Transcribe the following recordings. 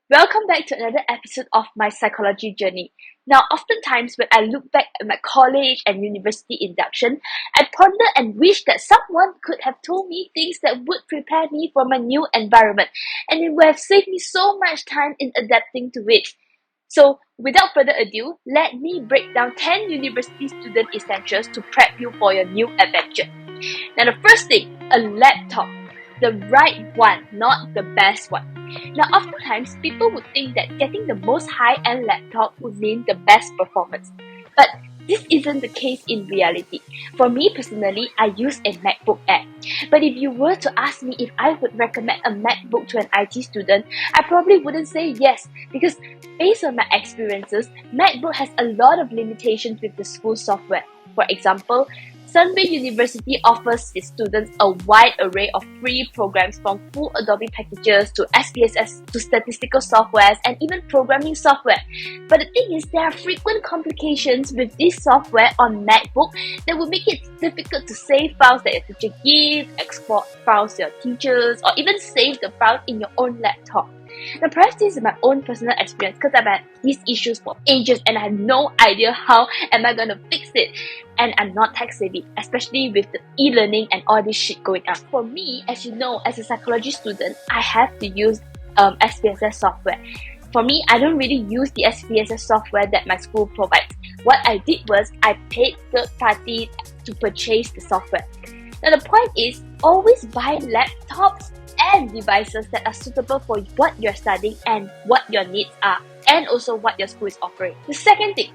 Welcome back to another episode of my psychology journey. Now, oftentimes when I look back at my college and university induction, I ponder and wish that someone could have told me things that would prepare me for my new environment, and it would have saved me so much time in adapting to it. So, without further ado, let me break down 10 university student essentials to prep you for your new adventure. Now, the first thing, a laptop. The right one, not the best one. Now, oftentimes, people would think that getting the most high-end laptop would mean the best performance. But this isn't the case in reality. For me personally, I use a MacBook Air. But if you were to ask me if I would recommend a MacBook to an IT student, I probably wouldn't say yes, because based on my experiences, MacBook has a lot of limitations with the school software. For example, Sunway University offers its students a wide array of free programs from full Adobe packages to SPSS to statistical softwares and even programming software. But the thing is, there are frequent complications with this software on MacBook that will make it difficult to save files that your teacher gives, export files to your teachers, or even save the files in your own laptop. Now, perhaps this is my own personal experience because I've had these issues for ages and I have no idea how am I going to fix it. And I'm not tech savvy, especially with the e-learning and all this shit going on. For me, as you know, as a psychology student, I have to use SPSS software. For me, I don't really use the SPSS software that my school provides. What I did was I paid third party to purchase the software. Now, the point is, always buy laptops and devices that are suitable for what you're studying and what your needs are, and also what your school is offering. The second thing,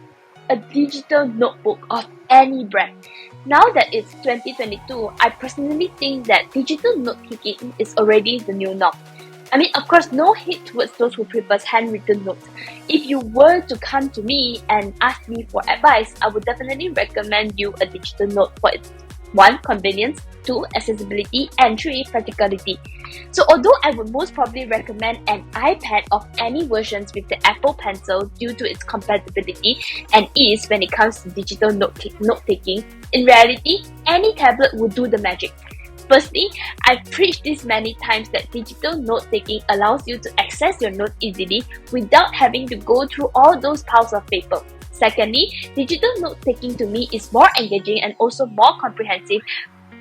a digital notebook of any brand. Now that it's 2022, I personally think that digital note-taking is already the new norm. I mean, of course, no hate towards those who prefer handwritten notes. If you were to come to me and ask me for advice, I would definitely recommend you a digital note for its 1. Convenience, 2. Accessibility, and 3. Practicality. So although I would most probably recommend an iPad of any versions with the Apple Pencil due to its compatibility and ease when it comes to digital note-taking, in reality, any tablet would do the magic. Firstly, I've preached this many times that digital note-taking allows you to access your notes easily without having to go through all those piles of paper. Secondly, digital note-taking to me is more engaging and also more comprehensive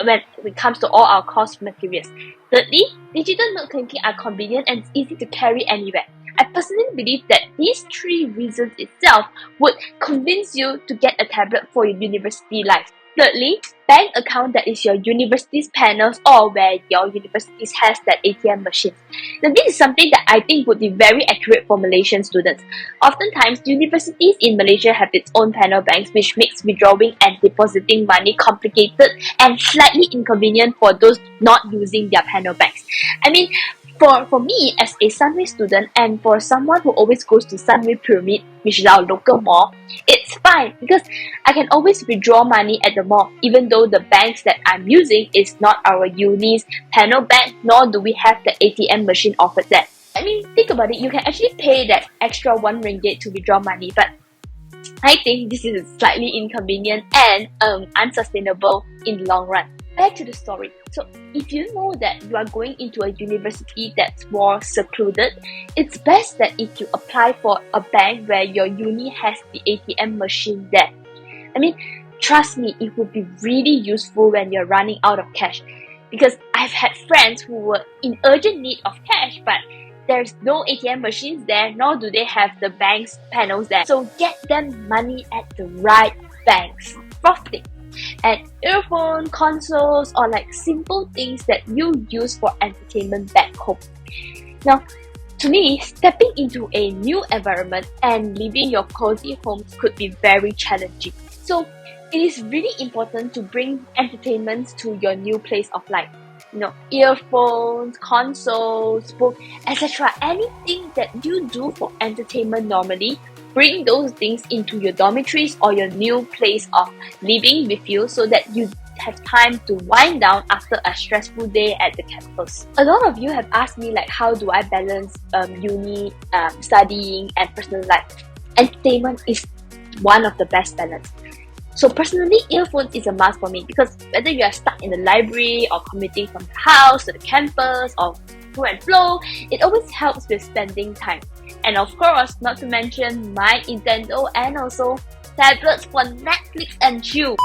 when it comes to all our course materials. Thirdly, digital note-taking are convenient and easy to carry anywhere. I personally believe that these 3 reasons itself would convince you to get a tablet for your university life. Thirdly, bank account that is your university's panels or where your university has that ATM machine. Now, this is something that I think would be very accurate for Malaysian students. Oftentimes, universities in Malaysia have its own panel banks, which makes withdrawing and depositing money complicated and slightly inconvenient for those not using their panel banks. I mean, for me as a Sunway student and for someone who always goes to Sunway Pyramid, which is our local mall, it's fine because I can always withdraw money at the mall even though the banks that I'm using is not our uni's panel bank, nor do we have the ATM machine offered there. I mean, think about it, you can actually pay that extra 1 ringgit to withdraw money, but I think this is slightly inconvenient and unsustainable in the long run. Back to the story. So, if you know that you are going into a university that's more secluded, it's best that if you apply for a bank where your uni has the ATM machine there. I mean, trust me, it would be really useful when you're running out of cash. Because I've had friends who were in urgent need of cash, but there's no ATM machines there, nor do they have the bank's panels there. So get them money at the right banks. Fourth thing, and earphone, consoles, or like simple things that you use for entertainment back home. Now, to me, stepping into a new environment and leaving your cozy homes could be very challenging. So, it is really important to bring entertainment to your new place of life. Earphones, consoles, books, etc. Anything that you do for entertainment normally, bring those things into your dormitories or your new place of living with you so that you have time to wind down after a stressful day at the campus. A lot of you have asked me like, how do I balance uni, studying and personal life? Entertainment is one of the best balance. So personally, earphones is a must for me because whether you are stuck in the library or commuting from the house to the campus or to and fro. It always helps with spending time. And of course, not to mention my Nintendo and also tablets for Netflix and chill.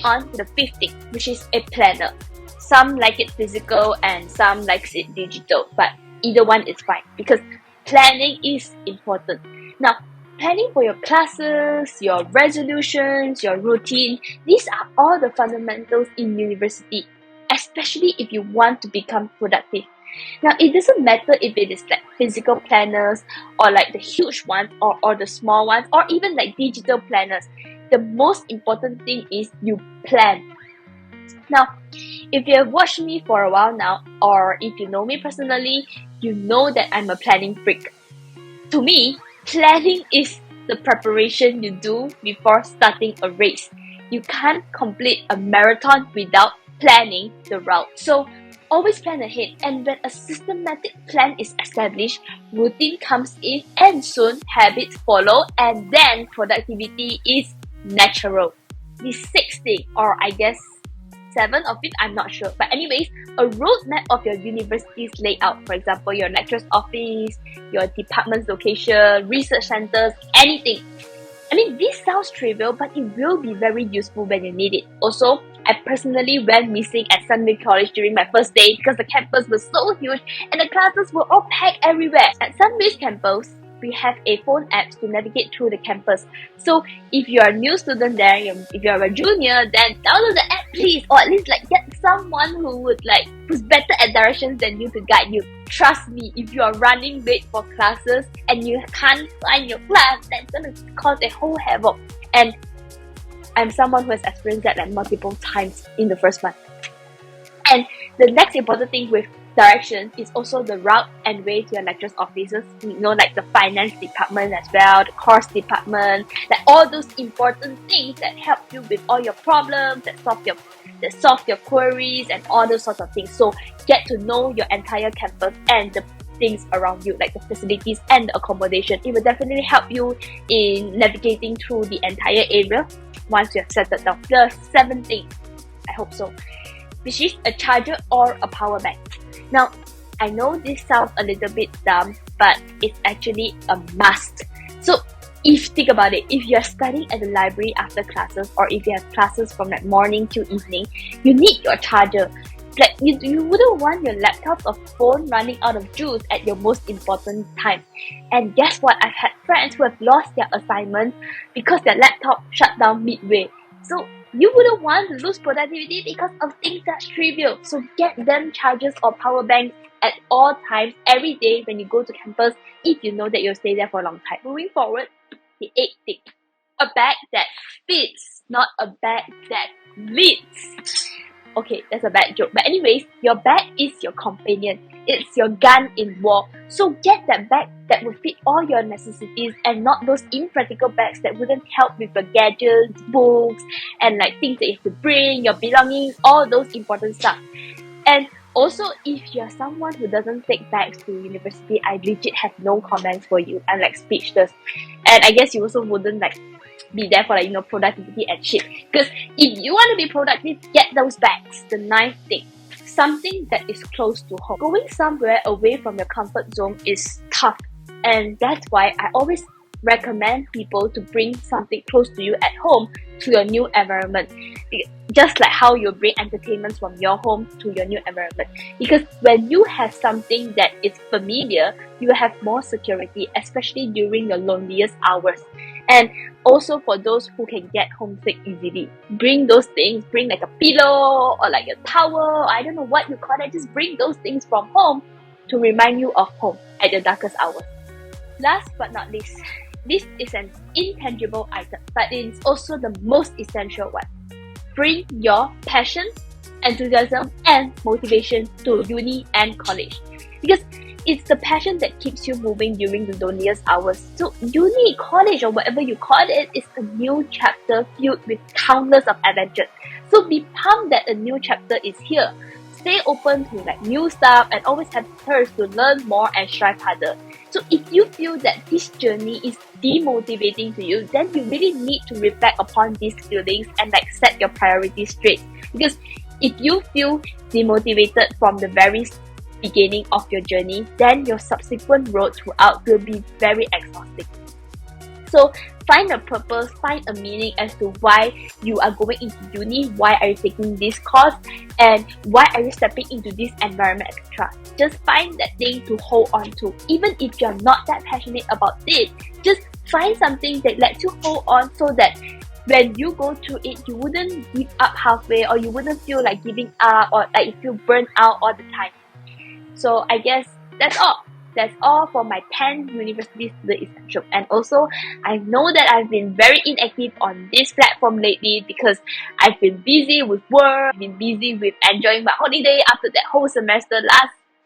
On to the fifth thing, which is a planner. Some like it physical and some likes it digital, but either one is fine because planning is important. Now, planning for your classes, your resolutions, your routine, these are all the fundamentals in university, especially if you want to become productive. Now, it doesn't matter if it is like physical planners or like the huge ones or the small ones or even like digital planners. The most important thing is you plan. Now, if you have watched me for a while now, or if you know me personally, you know that I'm a planning freak. To me, planning is the preparation you do before starting a race. You can't complete a marathon without planning the route. So, always plan ahead, and when a systematic plan is established, routine comes in and soon habits follow, and then productivity is natural. The sixth thing, or I guess 7 or 5th, I'm not sure. But anyways, a roadmap of your university's layout. For example, your lecturer's office, your department's location, research centers, anything. I mean, this sounds trivial, but it will be very useful when you need it. Also, I personally went missing at Sunway College during my first day because the campus was so huge and the classes were all packed everywhere. At Sunway's campus, we have a phone app to navigate through the campus. So if you are a new student there, if you are a junior, then download the app please, or at least like get someone who's better at directions than you to guide you. Trust me, if you are running late for classes and you can't find your class, that's gonna cause a whole havoc. And I'm someone who has experienced that like multiple times in the first month. And the next important thing with directions is also the route and way to your lecturer's offices. Like the finance department as well, the course department, like all those important things that help you with all your problems, that solve your queries and all those sorts of things. So get to know your entire campus and the things around you, like the facilities and the accommodation. It will definitely help you in navigating through the entire area once you have settled down. The 7th thing, I hope so, which is a charger or a power bank. Now, I know this sounds a little bit dumb, but it's actually a must. So, think about it, if you're studying at the library after classes, or if you have classes from like morning till evening, you need your charger. Like you wouldn't want your laptop or phone running out of juice at your most important time. And guess what? I've had friends who have lost their assignment because their laptop shut down midway. So you wouldn't want to lose productivity because of things that's trivial. So get them chargers or power banks at all times, every day when you go to campus, if you know that you'll stay there for a long time. Moving forward, the 8th thing, a bag that fits, not a bag that leads. Okay, that's a bad joke. But anyways, your bag is your companion. It's your gun in war. So get that bag that will fit all your necessities and not those impractical bags that wouldn't help with your gadgets, books, and like things that you have to bring, your belongings, all those important stuff. And also, if you're someone who doesn't take bags to university, I legit have no comments for you. I'm like speechless. And I guess you also wouldn't like be there for like, productivity and shit. Because if you want to be productive, get those bags. The 9th thing, something that is close to home. Going somewhere away from your comfort zone is tough. And that's why I always recommend people to bring something close to you at home to your new environment. Just like how you bring entertainment from your home to your new environment. Because when you have something that is familiar, you have more security, especially during your loneliest hours. And also for those who can get homesick easily, bring those things. Bring like a pillow or like a towel. I don't know what you call it. Just bring those things from home to remind you of home at your darkest hours. Last but not least, this is an intangible item, but it is also the most essential one. Bring your passion, enthusiasm, and motivation to uni and college. Because it's the passion that keeps you moving during the loneliest hours. So uni, college, or whatever you call it, is a new chapter filled with countless of adventures. So be pumped that a new chapter is here. Stay open to like new stuff and always have thirst to learn more and strive harder. So if you feel that this journey is demotivating to you, then you really need to reflect upon these feelings and like set your priorities straight. Because if you feel demotivated from the very beginning of your journey, then your subsequent road throughout will be very exhausting. So find a purpose, find a meaning as to why you are going into uni, why are you taking this course, and why are you stepping into this environment, etc. Just find that thing to hold on to. Even if you're not that passionate about it, just find something that lets you hold on so that when you go through it, you wouldn't give up halfway, or you wouldn't feel like giving up, or like you feel burnt out all the time. So I guess that's all. That's all for my 10 university student essential. And also, I know that I've been very inactive on this platform lately because I've been busy with work, been busy with enjoying my holiday after that whole semester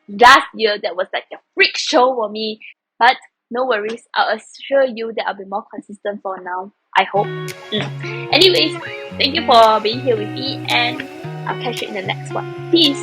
last year. That was like a freak show for me. But no worries, I'll assure you that I'll be more consistent for now. I hope. Anyways, thank you for being here with me, and I'll catch you in the next one. Peace.